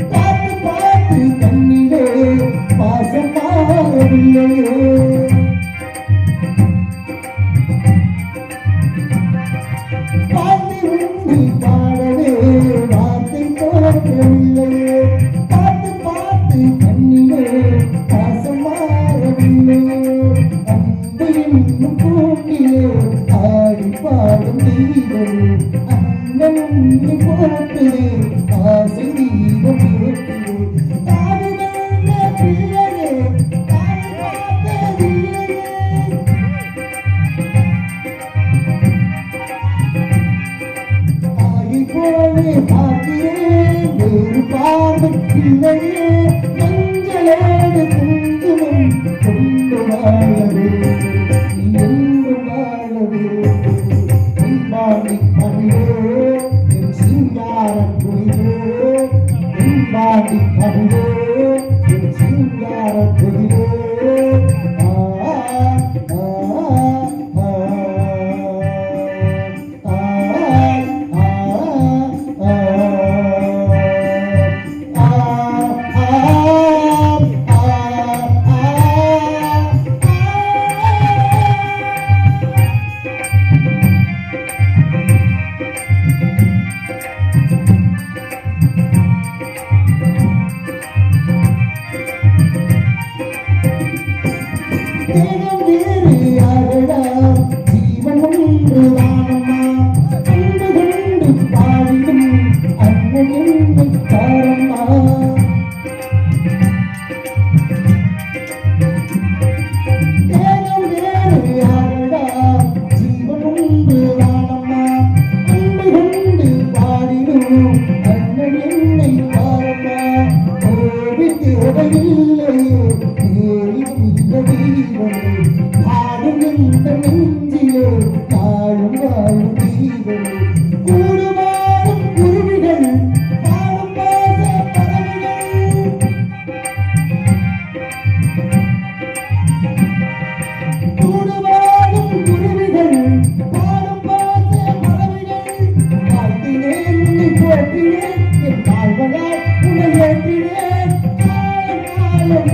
பாட்டு பாட்டு கண்ணிலே பாசம் மாறவில்லையோ பாட்டு உண்மை பாடவே வார்த்தை தோற்றவில்லையோ பாட்டு பாட்டு கண்ணிலே பாசம் மாறவில்லையோ அன்பு என்னும் கூட்டிலே ஆடி பாடும் தீபம் அண்ணன் போட்டுலே ஆசை தீபம் போட்டுலே தாடுகின்ற பிள்ளையே தாய் பார்த்ததில்லையே தாயை போலே பார்க்கிறேன் வேறு பார்வை பிள்ளையே மஞ்சளோடு குங்குமம் கொண்டு வாழவே என்று வாழவே பாடி கவிழோ என் சிங்கார குயிலோ பாடி கவிழோ என் சிங்கார குயிலோ தேகம் வேறு யாரடா ஜீவன் ஒன்று தானம்மா அன்பு கொண்டு பாடிடும் அண்ணன் என்னை தாரம்மா தேகம் வேறு யாரடா ஜீவன் ஒன்று தானம்மா அன்பு கொண்டு பாடிடும் அண்ணன் என்னை தாரம்மா கோவி தேவையில்லையோ பாடும் இந்த நெஞ்சிலே தாழும் வாழும் தீவம் கூடுவாடும் குருவிகள் பாடும் பாச பறவைகள் கூடுவாடும் குருவிகள் பாடும் பாச பறவைகள் வாழ்த்தினேன் நீ போற்றினேன் என் வாழ்வதால் உன்னை ஏற்றினேன் காலம் காலம்